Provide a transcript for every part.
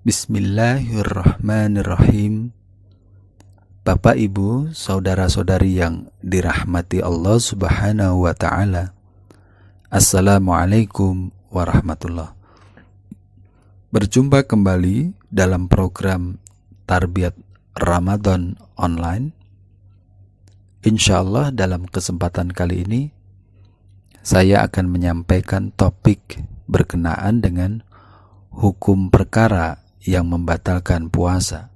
Bismillahirrahmanirrahim. Bapak, Ibu, saudara-saudari yang dirahmati Allah Subhanahu wa Ta'ala, Assalamualaikum warahmatullahi. Berjumpa kembali dalam program Tarbiyat Ramadan Online. Insya Allah dalam kesempatan kali ini saya akan menyampaikan topik berkenaan dengan hukum perkara yang membatalkan puasa.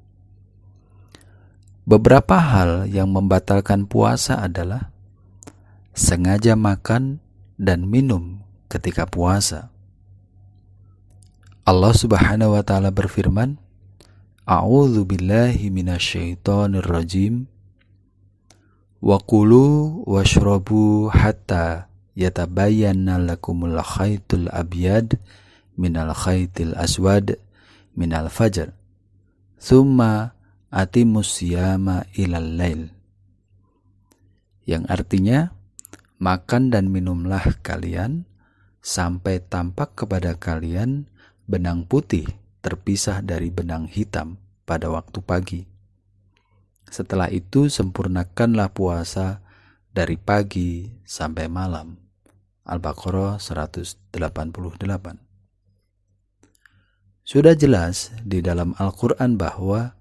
Beberapa hal yang membatalkan puasa adalah sengaja makan dan minum ketika puasa. Allah Subhanahu wa Ta'ala berfirman, A'udzu billahi minasyaitonir rajim. Wa kulu washrabu hatta yatabayyana lakumul khaytul abyad minal khaytil aswad minal fajr thumma atimus siyama ilal lail, yang artinya, makan dan minumlah kalian sampai tampak kepada kalian benang putih terpisah dari benang hitam pada waktu pagi. Setelah itu sempurnakanlah puasa dari pagi sampai malam. Al-Baqarah 188. Sudah jelas di dalam Al-Quran bahwa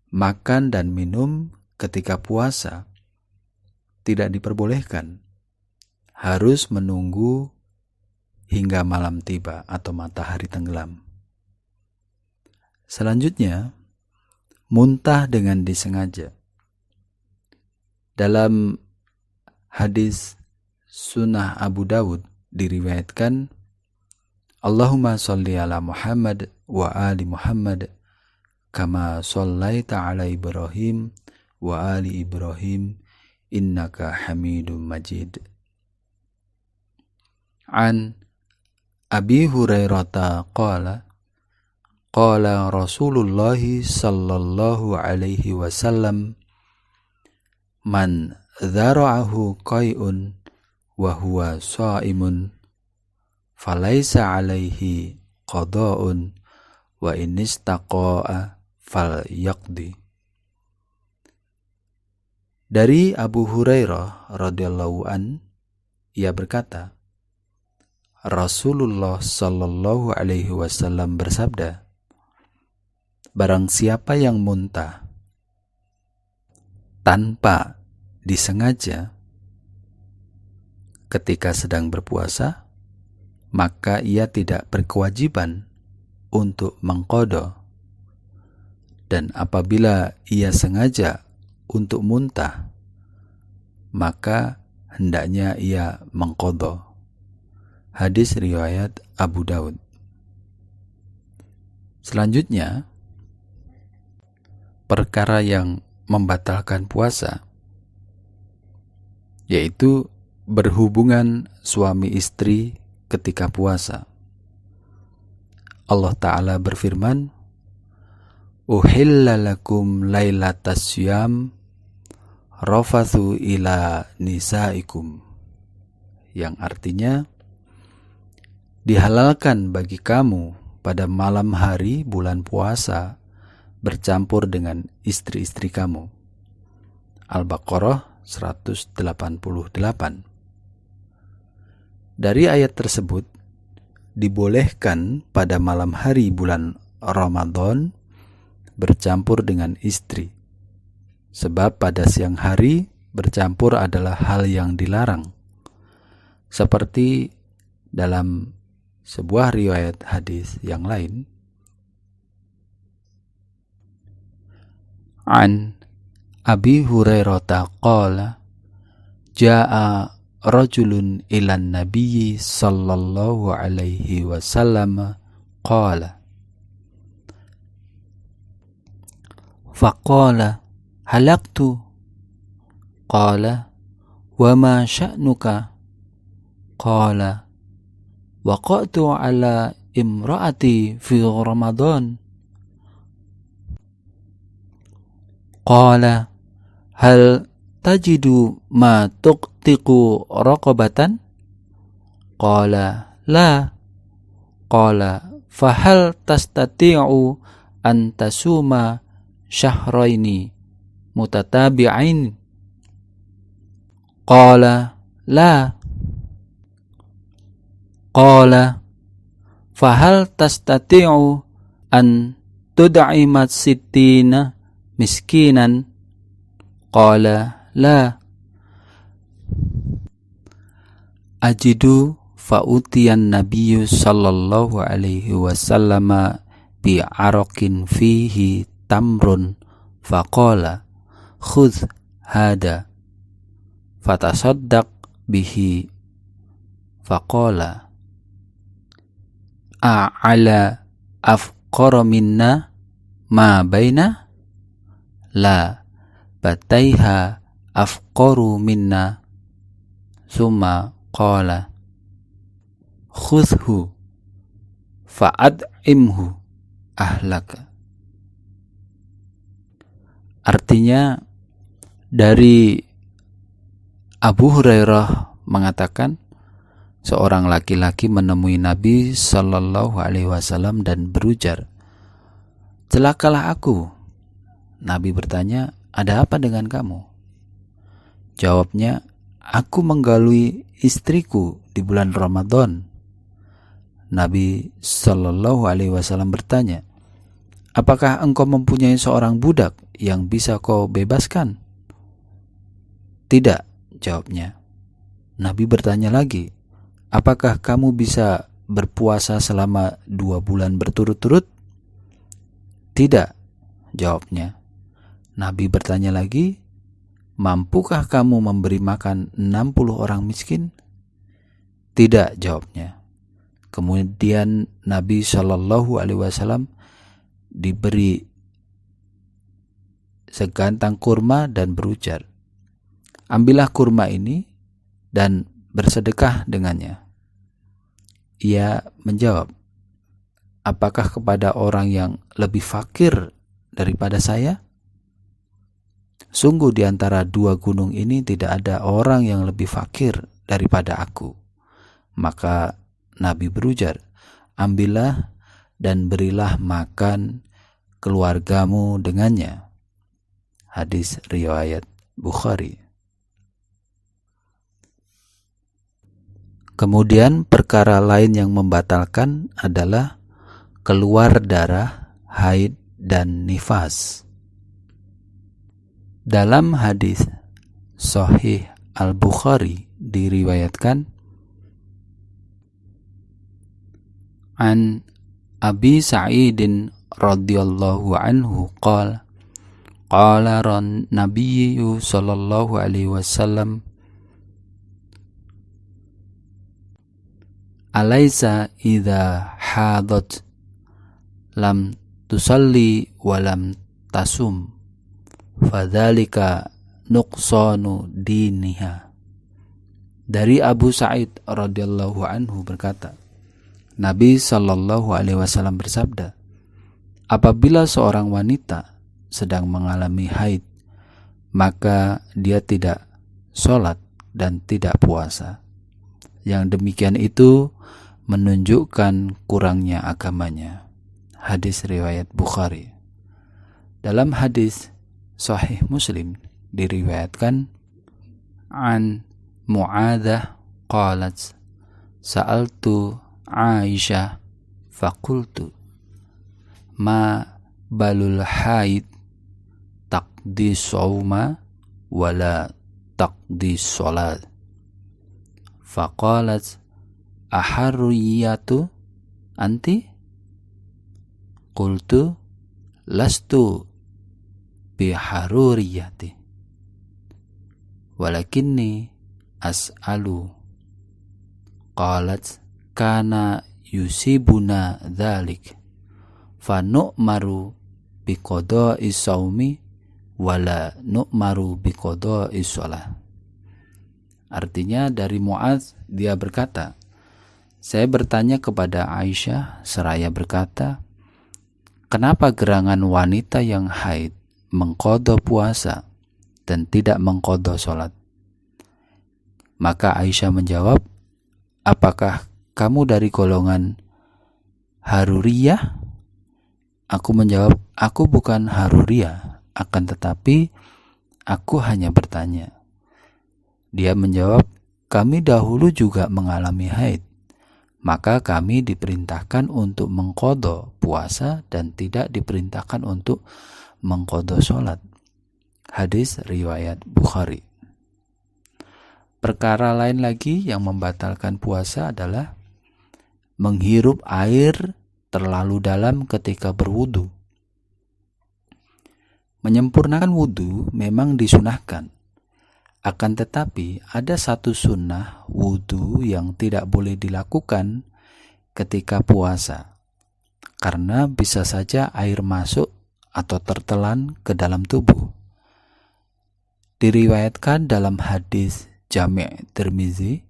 makan dan minum ketika puasa tidak diperbolehkan. Harus menunggu hingga malam tiba atau matahari tenggelam. Selanjutnya, muntah dengan disengaja. Dalam hadis Sunnah Abu Dawud diriwayatkan, Allahumma sholli ala Muhammad wa ali Muhammad kama shallaita ala Ibrahim wa ali Ibrahim innaka Hamidum Majid. An Abi Hurairah qala Rasulullah sallallahu alaihi wasallam, man dzara'ahu qai'un wa huwa sha'imun falaisa alaihi qada'un wa inistaqa'a falyaqdi. Dari Abu Hurairah radhiyallahu an, ia berkata, Rasulullah sallallahu alaihi wasallam bersabda, barang siapa yang muntah tanpa disengaja ketika sedang berpuasa, maka ia tidak berkewajiban untuk mengqadha. Dan apabila ia sengaja untuk muntah, maka hendaknya ia mengqadha. Hadis riwayat Abu Daud. Selanjutnya, perkara yang membatalkan puasa, yaitu berhubungan suami istri ketika puasa. Allah Ta'ala berfirman, Uhilla lakum lailatas syiyam rafathu ila nisaikum, yang artinya, dihalalkan bagi kamu pada malam hari bulan puasa bercampur dengan istri-istri kamu. Al-Baqarah 188. Dari ayat tersebut, dibolehkan pada malam hari bulan Ramadan bercampur dengan istri. Sebab pada siang hari bercampur adalah hal yang dilarang. Seperti dalam sebuah riwayat hadis yang lain, An Abi Hurairah qala jaa rajulun ilan nabiyyi sallallahu alaihi wasallam qala faqala halaktu qala wa ma sya'nuka qala waqa'tu ala imra'ati fi Ramadan qala hal tajidu ma tuqtiqu raqabatan qala la qala fahal tastati'u an tasuma syahraini mutatabi'ain? Qala la. Qala fahal tastati'u an tud'imat sittina miskinan? Qala la. Ajidu fa'utiyan nabiyyu sallallahu alaihi wasallam bi'araqin fihi tamrun faqala khudh hada fatasaddaq bihi faqala a'ala afqara minna ma baina? La, bataiha afqaru minna. Summa qala khudhu fa'ad'imhu ahlaka. Artinya dari Abu Hurairah mengatakan, seorang laki-laki menemui Nabi Sallallahu Alaihi Wasallam dan berujar, celakalah aku. Nabi bertanya, ada apa dengan kamu? Jawabnya, aku menggalui istriku di bulan Ramadan. Nabi Sallallahu Alaihi Wasallam bertanya, apakah engkau mempunyai seorang budak yang bisa kau bebaskan? Tidak, jawabnya. Nabi bertanya lagi, apakah kamu bisa berpuasa selama 2 bulan berturut-turut? Tidak, jawabnya. Nabi bertanya lagi, mampukah kamu memberi makan 60 orang miskin? Tidak, jawabnya. Kemudian Nabi Shallallahu Alaihi Wasallam diberi segantang kurma dan berujar, ambillah kurma ini dan bersedekah dengannya. Ia menjawab, apakah kepada orang yang lebih fakir daripada saya? Sungguh di antara 2 gunung ini tidak ada orang yang lebih fakir daripada aku. Maka Nabi berujar, ambillah dan berilah makan keluargamu dengannya. Hadis riwayat Bukhari. Kemudian perkara lain yang membatalkan adalah keluar darah, haid, dan nifas. Dalam hadis Sahih Al-Bukhari diriwayatkan, an Abi Sa'idin radhiyallahu anhu qala Nabiyyu sallallahu alaihi wasallam, alaysa idza hadat lam tusalli wa lam tasum fadzalika nuqsanu diniha. Dari Abu Sa'id radhiyallahu anhu berkata, Nabi sallallahu alaihi wasallam bersabda, apabila seorang wanita sedang mengalami haid, maka dia tidak sholat dan tidak puasa. Yang demikian itu menunjukkan kurangnya agamanya. Hadis riwayat Bukhari. Dalam hadis Sahih Muslim diriwayatkan, an Mu'adzah qalat sa'altu Aisyah faqultu ma balul haid taqdi sawma wala taqdi sholat. Faqalat aharriyatu anti? Qultu lastu biharuriyati walakinni as'alu. Qalat kana yusibuna dhalik fa nu'maru biqada'i shaumi wala nu'maru biqada'i shalah. Artinya dari Mu'adz, dia berkata, saya bertanya kepada Aisyah seraya berkata, kenapa gerangan wanita yang haid mengqadha puasa dan tidak mengqadha sholat? Maka Aisyah menjawab, apakah kamu dari golongan Haruriyah Aku menjawab, aku bukan Haruria, akan tetapi aku hanya bertanya. Dia menjawab, kami dahulu juga mengalami haid, maka kami diperintahkan untuk mengqadha puasa dan tidak diperintahkan untuk mengqadha sholat. Hadis riwayat Bukhari. Perkara lain lagi yang membatalkan puasa adalah menghirup air terlalu dalam ketika berwudu. Menyempurnakan wudu memang disunahkan. Akan tetapi ada satu sunnah wudu yang tidak boleh dilakukan ketika puasa, karena bisa saja air masuk atau tertelan ke dalam tubuh. Diriwayatkan dalam hadis Jami' Tirmizi,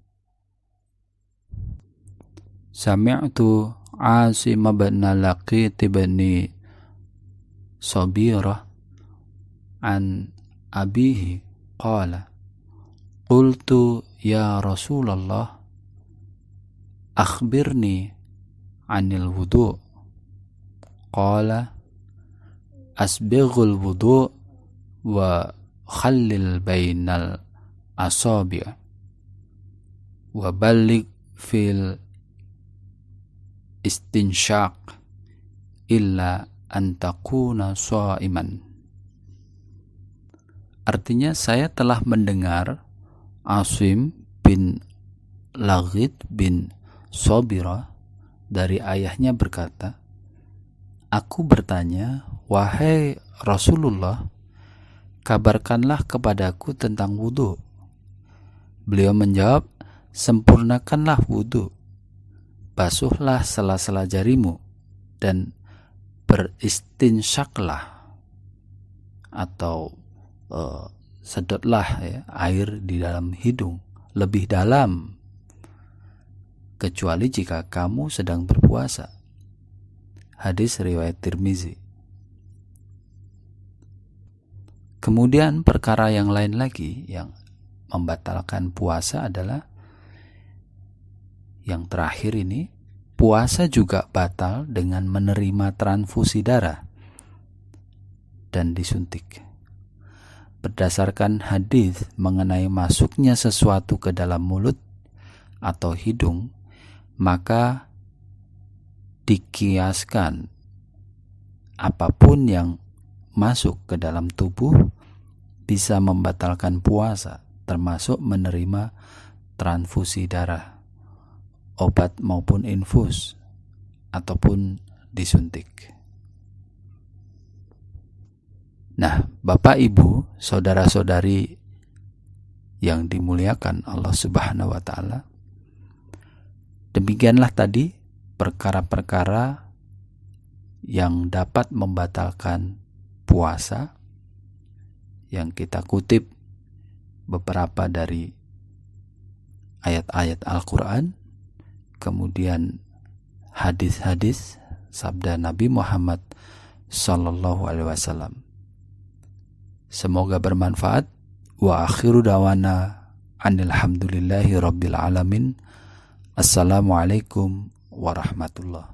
Sami'tu Asim bin Laqit bin Sabirah an abihi qala qultu ya Rasulullah akhbirni anil wudu' qala asbighul wudu' wa khallil bainal asabi' wa balligh fil istinsyaq illa an takuna sha'iman. Artinya, saya telah mendengar Asim bin Laqit bin Sabirah dari ayahnya berkata, aku bertanya, wahai Rasulullah, kabarkanlah kepadaku tentang wudu. Beliau menjawab, sempurnakanlah wudu, basuhlah sela-sela jarimu, dan beristinsyaklah atau sedotlah air di dalam hidung lebih dalam, kecuali jika kamu sedang berpuasa. Hadis riwayat Tirmizi. Kemudian perkara yang lain lagi yang membatalkan puasa adalah yang terakhir ini, puasa juga batal dengan menerima transfusi darah dan disuntik. Berdasarkan hadis mengenai masuknya sesuatu ke dalam mulut atau hidung, maka dikiaskan apapun yang masuk ke dalam tubuh bisa membatalkan puasa, termasuk menerima transfusi darah, obat maupun infus, ataupun disuntik. Nah, Bapak Ibu, saudara-saudari yang dimuliakan Allah Subhanahu wa taala, demikianlah tadi perkara-perkara yang dapat membatalkan puasa yang kita kutip beberapa dari ayat-ayat Al-Quran, kemudian hadis-hadis sabda Nabi Muhammad Sallallahu Alaihi Wasallam. Semoga bermanfaat. Wa akhiru dawana anilhamdulillahi rabbil alamin. Assalamualaikum warahmatullahi